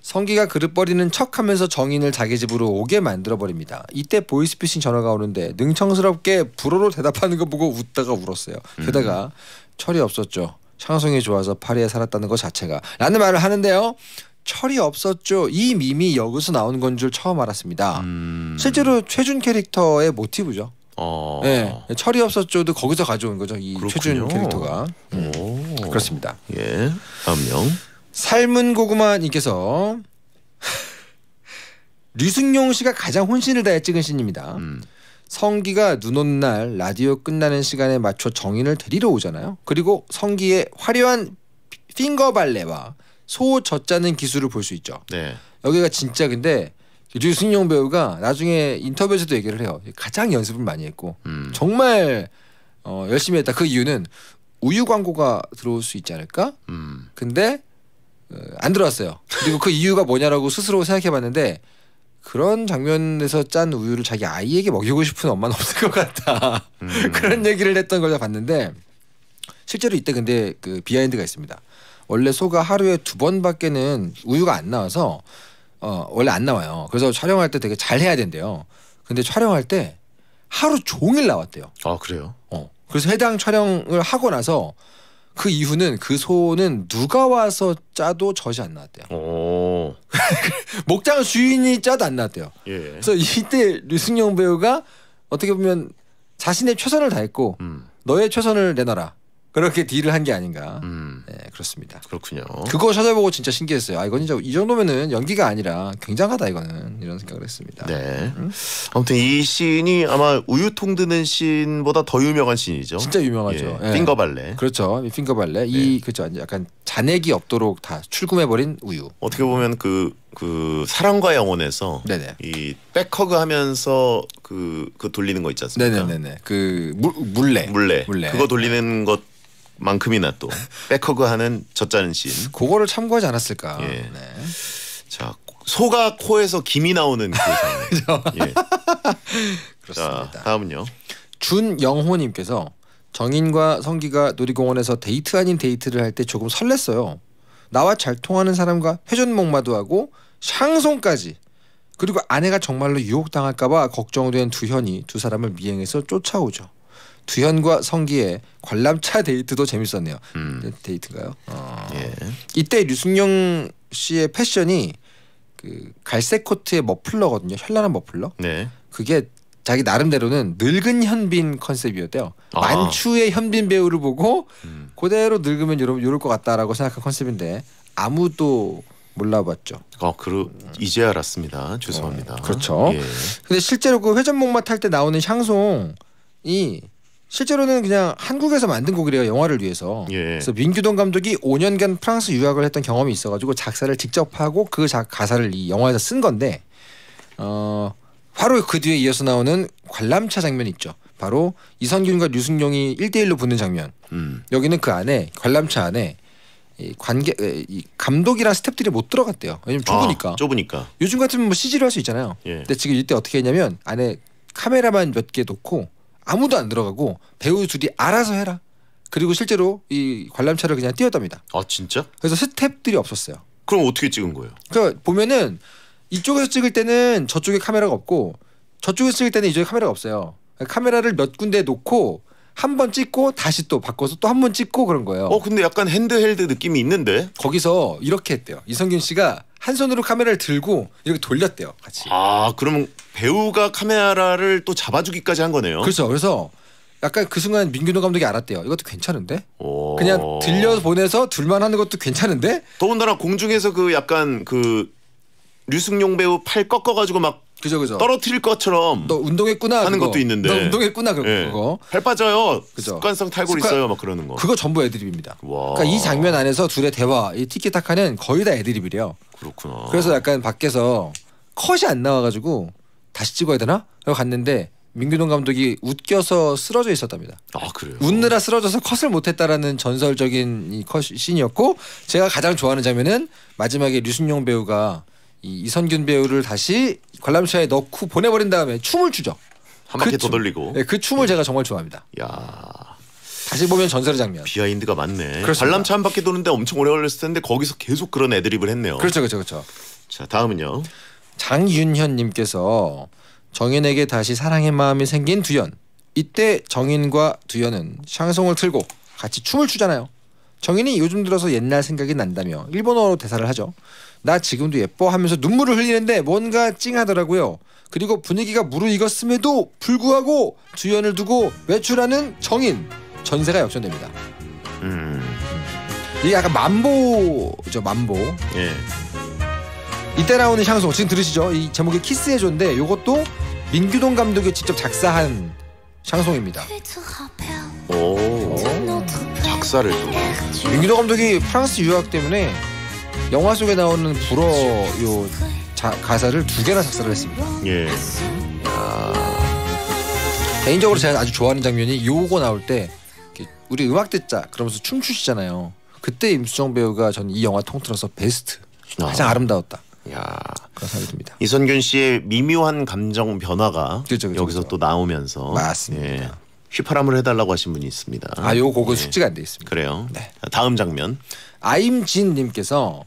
성기가 그릇 버리는 척하면서 정인을 자기 집으로 오게 만들어 버립니다. 이때 보이스피싱 전화가 오는데 능청스럽게 불어로 대답하는 거 보고 웃다가 울었어요. 게다가 철이 없었죠. 창성이 좋아서 파리에 살았다는 것 자체가 라는 말을 하는데요. 철이 없었죠. 이 밈이 여기서 나오는 건 줄 처음 알았습니다. 실제로 최준 캐릭터의 모티브죠. 네, 철이 없었죠도 거기서 가져온 거죠. 이 그렇군요. 최준 캐릭터가. 오. 그렇습니다. 예. 다음 명. 삶은 고구마님께서 류승용 씨가 가장 혼신을 다해 찍은 씬입니다. 성기가 눈 오는 날 라디오 끝나는 시간에 맞춰 정인을 데리러 오잖아요. 그리고 성기의 화려한 핑거 발레와 소 젖자는 기술을 볼 수 있죠. 네. 여기가 진짜 근데 류승용 배우가 나중에 인터뷰에서도 얘기를 해요. 가장 연습을 많이 했고 정말 열심히 했다. 그 이유는 우유 광고가 들어올 수 있지 않을까? 근데 안 들어왔어요. 그리고 그 이유가 뭐냐라고 스스로 생각해봤는데 그런 장면에서 짠 우유를 자기 아이에게 먹이고 싶은 엄마는 없을 것 같다. 그런 얘기를 했던 걸 봤는데 실제로 이때 근데 그 비하인드가 있습니다. 원래 소가 하루에 2번밖에는 우유가 안 나와서 원래 안 나와요. 그래서 촬영할 때 되게 잘 해야 된대요. 근데 촬영할 때 하루 종일 나왔대요. 아 그래요? 그래서 해당 촬영을 하고 나서 그 이후는 그 소는 누가 와서 짜도 젖이 안 나왔대요. 오. 목장 주인이 짜도 안 나왔대요. 예. 그래서 이때 류승용 배우가 어떻게 보면 자신의 최선을 다했고 너의 최선을 내놔라. 그렇게 딜을 한 게 아닌가. 네, 그렇습니다. 그렇군요. 그거 찾아보고 진짜 신기했어요. 아 이건 진짜 이 정도면은 연기가 아니라 굉장하다 이거는 이런 생각을 했습니다. 네. 아무튼 이 씬이 아마 우유통 드는 씬보다 더 유명한 씬이죠. 진짜 유명하죠. 예. 예. 핑거 발레. 그렇죠. 핑거 발레. 이 그죠. 약간 잔액이 없도록 다 출금해 버린 우유. 어떻게 보면 그 사랑과 영혼에서 네네. 이 백허그 하면서 그 돌리는 거 있지 않습니까? 네네네. 그 물레. 그거 돌리는 것만큼이나 또 백허그 하는 젖자는 씬. 그거를 참고하지 않았을까. 예. 네. 자 소가 코에서 김이 나오는 그 장면. 예. 그렇습니다. 자 다음은요. 준영호님께서 정인과 성기가 놀이공원에서 데이트 아닌 데이트를 할 때 조금 설렜어요. 나와 잘 통하는 사람과 회전목마도 하고 샹송까지. 그리고 아내가 정말로 유혹당할까봐 걱정된 두현이 두 사람을 미행해서 쫓아오죠. 두현과 성기의 관람차 데이트도 재밌었네요. 데이트인가요? 예. 이때 류승룡 씨의 패션이 그 갈색 코트에 머플러거든요. 현란한 머플러. 네. 그게 자기 나름대로는 늙은 현빈 컨셉이었대요. 아. 만추의 현빈 배우를 보고 그대로 늙으면 요럴 것 같다라고 생각한 컨셉인데 아무도 몰라봤죠. 이제 알았습니다. 죄송합니다. 그렇죠. 예. 근데 실제로 그 회전목마 탈 때 나오는 샹송이 실제로는 그냥 한국에서 만든 곡이래요. 영화를 위해서. 예. 그래서 민규동 감독이 5년간 프랑스 유학을 했던 경험이 있어가지고 작사를 직접 하고 그 가사를 이 영화에서 쓴 건데 바로 그 뒤에 이어서 나오는 관람차 장면 있죠. 바로 이선균과 류승룡이 1대1로 붙는 장면. 여기는 그 안에 관람차 안에 이 감독이랑 스태프들이 못 들어갔대요. 왜냐면 좁으니까. 좁으니까. 요즘 같으면 뭐 CG로 할 수 있잖아요. 예. 근데 지금 이때 어떻게 했냐면 안에 카메라만 몇 개 놓고 아무도 안 들어가고 배우 둘이 알아서 해라. 그리고 실제로 이 관람차를 그냥 띄웠답니다. 아 진짜? 그래서 스태프들이 없었어요. 그럼 어떻게 찍은 거예요? 그러니까 보면은 이쪽에서 찍을 때는 저쪽에 카메라가 없고 저쪽에서 찍을 때는 이쪽에 카메라가 없어요. 카메라를 몇 군데 놓고 한 번 찍고 다시 또 바꿔서 또 한 번 찍고 그런 거예요. 근데 약간 핸드헬드 느낌이 있는데? 거기서 이렇게 했대요. 이성균 씨가 한 손으로 카메라를 들고 이렇게 돌렸대요. 같이. 그러면 배우가 카메라를 또 잡아주기까지 한 거네요. 그렇죠. 그래서 약간 그 순간 민규동 감독이 알았대요. 이것도 괜찮은데? 오. 그냥 들려 보내서 둘만 하는 것도 괜찮은데? 더군다나 공중에서 그 약간 그 류승룡 배우 팔 꺾어가지고 막 그죠. 떨어뜨릴 것처럼 너 운동했구나 하는 그거. 것도 있는데. 너 운동했구나 그거. 팔 빠져요. 그죠. 습관성 탈골 있어요. 막 그러는 거. 그거 전부 애드립입니다. 와. 그러니까 이 장면 안에서 둘의 대화, 이 티키타카는 거의 다 애드립이래요. 그렇구나. 그래서 약간 밖에서 컷이 안 나와가지고 다시 찍어야 되나? 라고 갔는데 민규동 감독이 웃겨서 쓰러져 있었답니다. 그래요? 웃느라 쓰러져서 컷을 못했다라는 전설적인 이 컷 씬이었고 제가 가장 좋아하는 장면은 마지막에 류승룡 배우가 이선균 배우를 다시 관람차에 넣고 보내버린 다음에 춤을 추죠. 한 바퀴 더 돌리고. 네, 그 춤을 제가 정말 좋아합니다. 야. 다시 보면 전설의 장면. 비하인드가 많네. 그렇습니다. 관람차 한 바퀴 도는데 엄청 오래 걸렸을 텐데 거기서 계속 그런 애드립을 했네요. 그렇죠. 자, 다음은요. 장윤현님께서 정인에게 다시 사랑의 마음이 생긴 두현. 이때 정인과 두현은 샹송을 틀고 같이 춤을 추잖아요. 정인이 요즘 들어서 옛날 생각이 난다며 일본어로 대사를 하죠. 나 지금도 예뻐 하면서 눈물을 흘리는데 뭔가 찡하더라고요. 그리고 분위기가 무르익었음에도 불구하고 두현을 두고 외출하는 정인. 전세가 역전됩니다. 이게 약간 만보죠. 만보. 예. 이때 나오는 샹송 지금 들으시죠? 이 제목이 키스해줘인데 이것도 민규동 감독이 직접 작사한 샹송입니다. 오. 작사를 좀. 민규동 감독이 프랑스 유학 때문에 영화 속에 나오는 불어 요 가사를 2개나 작사를 했습니다. 예. 개인적으로 제가 아주 좋아하는 장면이 요거 나올 때 우리 음악 듣자 그러면서 춤추시잖아요. 그때 임수정 배우가 전 이 영화 통틀어서 베스트 가장 아름다웠다. 야. 그런 생각이 듭니다. 이선균 씨의 미묘한 감정 변화가 그렇죠. 여기서 또 나오면서 맞습니다. 예. 휘파람을 해달라고 하신 분이 있습니다. 요 곡은 예. 숙지가 안 돼 있습니다. 그래요. 네. 다음 장면. 아임진님께서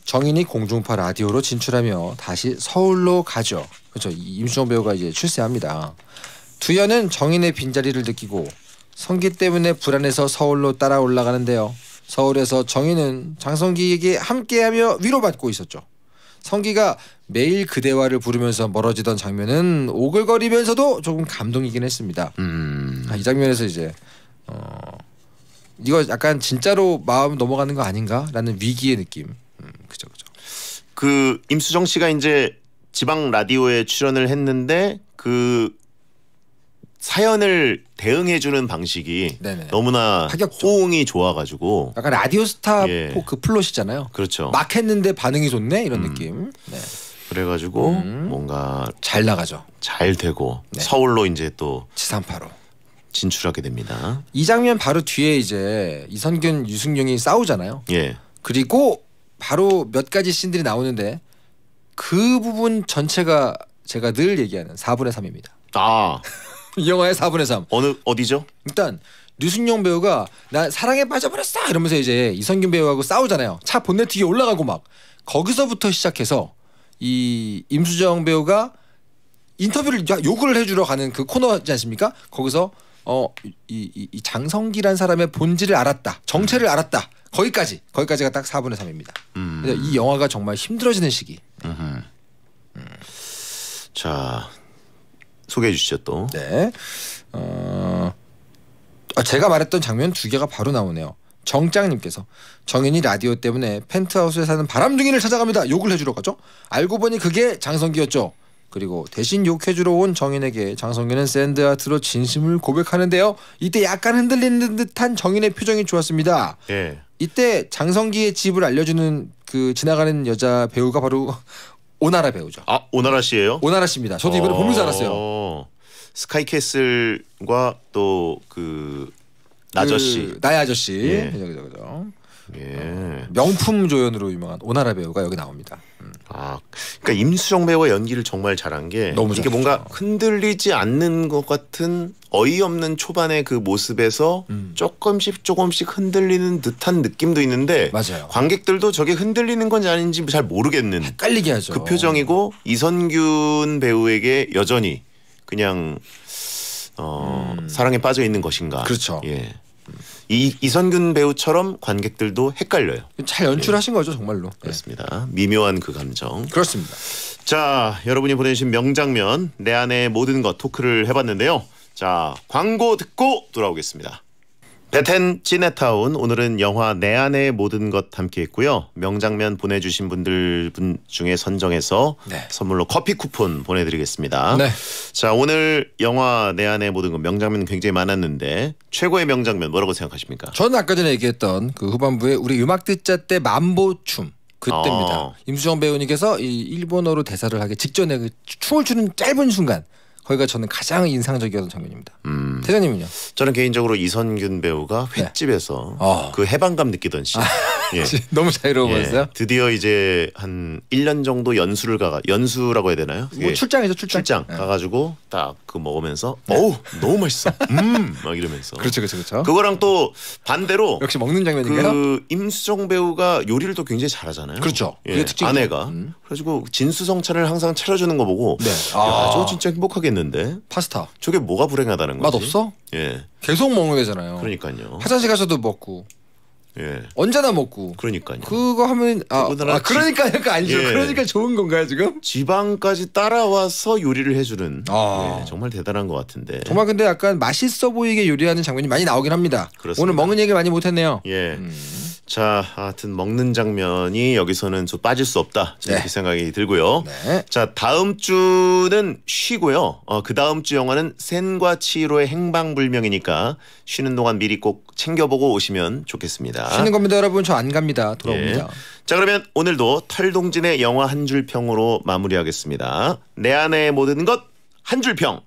정인이 공중파 라디오로 진출하며 다시 서울로 가죠. 그렇죠. 임수정 배우가 이제 출세합니다. 두현은 정인의 빈자리를 느끼고 성기 때문에 불안해서 서울로 따라 올라가는데요. 서울에서 정인은 장성기에게 함께하며 위로받고 있었죠. 성기가 매일 그 대화를 부르면서 멀어지던 장면은 오글거리면서도 조금 감동이긴 했습니다. 이 장면에서 이제 이거 약간 진짜로 마음 넘어가는 거 아닌가라는 위기의 느낌. 그죠. 그 임수정 씨가 이제 지방 라디오에 출연을 했는데 그 사연을 대응해주는 방식이 네네. 너무나 파격적. 호응이 좋아가지고 약간 라디오스타 예. 그 플롯이잖아요. 그렇죠. 막 했는데 반응이 좋네 이런 느낌. 네. 그래가지고 뭔가 잘 나가죠. 잘 되고 네. 서울로 이제 또 지상파로. 진출하게 됩니다. 이 장면 바로 뒤에 이제 이선균, 유승룡이 싸우잖아요. 예. 그리고 바로 몇 가지 씬들이 나오는데 그 부분 전체가 제가 늘 얘기하는 4분의 3입니다. 이 영화의 4분의 3. 어디죠? 일단 류승용 배우가 나 사랑에 빠져버렸어 이러면서 이제 이선균 배우하고 싸우잖아요. 차 본네트 위에 올라가고 막 거기서부터 시작해서 이 임수정 배우가 인터뷰를 욕을 해주러 가는 그 코너지 않습니까? 거기서 이 장성기란 사람의 본질을 알았다, 정체를 알았다. 거기까지가 딱 4분의 3입니다. 그래서 이 영화가 정말 힘들어지는 시기. 자, 소개해 주시죠 또. 네. 제가 말했던 장면 2개가 바로 나오네요. 정짱님께서 정인이 라디오 때문에 펜트하우스에 사는 바람둥이를 찾아갑니다. 욕을 해주러 가죠. 알고 보니 그게 장성기였죠. 그리고 대신 욕해주러 온 정인에게 장성기는 샌드아트로 진심을 고백하는데요. 이때 약간 흔들리는 듯한 정인의 표정이 좋았습니다. 예. 이때 장성기의 집을 알려주는 그 지나가는 여자 배우가 바로 오나라 배우죠. 아, 오나라 씨예요? 오나라 씨입니다. 저도 이번에 보면서 알았어요. 스카이캐슬과 또 그 나저씨. 나의 아저씨. 예. 그죠. 예. 명품 조연으로 유명한 오나라 배우가 여기 나옵니다. 아, 그러니까 임수정 배우가 연기를 정말 잘한 게 너무 이게 잘했죠. 뭔가 흔들리지 않는 것 같은 어이없는 초반의 그 모습에서 조금씩 흔들리는 듯한 느낌도 있는데 맞아요. 관객들도 저게 흔들리는 건지 아닌지 잘 모르겠는 헷갈리게 하죠. 그 표정이고 이선균 배우에게 여전히 그냥 사랑에 빠져 있는 것인가. 그렇죠. 예. 이선균 배우처럼 관객들도 헷갈려요. 잘 연출하신 거죠 정말로. 그렇습니다. 미묘한 그 감정. 그렇습니다. 자, 여러분이 보내주신 명장면 내 안의 모든 것 토크를 해봤는데요. 자, 광고 듣고 돌아오겠습니다. 베텐 찌네타운 오늘은 영화 내 안의 모든 것 함께했고요. 명장면 보내주신 분들 중에 선정해서 네. 선물로 커피 쿠폰 보내드리겠습니다. 네. 자, 오늘 영화 내 안의 모든 것 명장면 굉장히 많았는데 최고의 명장면 뭐라고 생각하십니까? 저는 아까 전에 얘기했던 그 후반부에 우리 음악 듣자 때 만보춤 그때입니다. 임수정 배우님께서 이 일본어로 대사를 하기 직전에 그 춤을 추는 짧은 순간 거기가 저는 가장 인상적이었던 장면입니다. 태장님은요? 저는 개인적으로 이선균 배우가 횟집에서 그 해방감 느끼던 시. 예. 너무 자유로워 보였어요. 드디어 이제 한 1년 정도 연수라고 해야 되나요? 뭐 출장이죠, 출장. 가가지고 딱 그 먹으면서 어우 너무 맛있어. 막 이러면서. 그렇죠. 그거랑 또 반대로 역시 먹는 장면인가요? 그 임수정 배우가 요리를 또 굉장히 잘하잖아요. 그렇죠. 예, 그게 특징이죠. 아내가. 그래가지고 진수성찬을 항상 차려주는 거 보고 네. 야, 저 진짜 행복하겠는데. 파스타. 저게 뭐가 불행하다는 거지? 맛 없어? 예. 계속 먹는 거잖아요. 그러니까요. 화장실 가서도 먹고 예. 언제나 먹고. 그러니까요. 그거 하면 그러니까 아니죠. 예. 그러니까 좋은 건가요 지금? 지방까지 따라와서 요리를 해주는 예, 정말 대단한 것 같은데. 정말 근데 약간 맛있어 보이게 요리하는 장면이 많이 나오긴 합니다. 그렇습니다. 오늘 먹는 얘기 많이 못했네요. 예. 자, 하여튼 먹는 장면이 여기서는 좀 빠질 수 없다. 저는 네. 그 생각이 들고요. 네. 자, 다음 주는 쉬고요. 그 다음 주 영화는 센과 치히로의 행방불명이니까 쉬는 동안 미리 꼭 챙겨보고 오시면 좋겠습니다. 쉬는 겁니다, 여러분. 저 안 갑니다. 돌아옵니다. 예. 자, 그러면 오늘도 털동진의 영화 한 줄 평으로 마무리하겠습니다. 내 안의 모든 것 한 줄 평.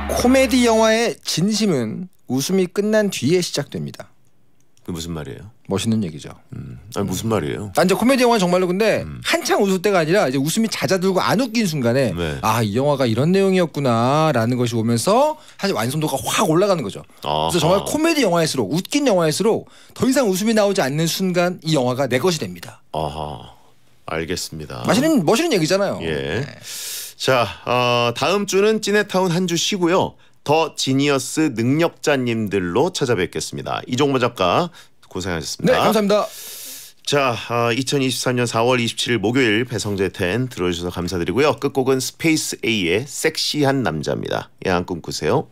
코미디 영화의 진심은 웃음이 끝난 뒤에 시작됩니다. 그 무슨 말이에요? 멋있는 얘기죠. 아니, 무슨 말이에요? 난 이제 코미디 영화 정말로 근데 한창 웃을 때가 아니라 이제 웃음이 잦아들고 안 웃긴 순간에 네. 아, 이 영화가 이런 내용이었구나라는 것이 오면서 사실 완성도가 확 올라가는 거죠. 그래서 정말 코미디 영화일수록 웃긴 영화일수록 더 이상 웃음이 나오지 않는 순간 이 영화가 내 것이 됩니다. 아하, 알겠습니다. 멋있는 얘기잖아요. 예. 네. 자, 다음 주는 찌네타운 한 주 쉬고요. 더 지니어스 능력자님들로 찾아뵙겠습니다. 이종모 작가 고생하셨습니다. 네, 감사합니다. 자, 2023년 4월 27일 목요일 배성재 10 들어주셔서 감사드리고요. 끝곡은 스페이스 A의 섹시한 남자입니다. 야한 꿈 꾸세요.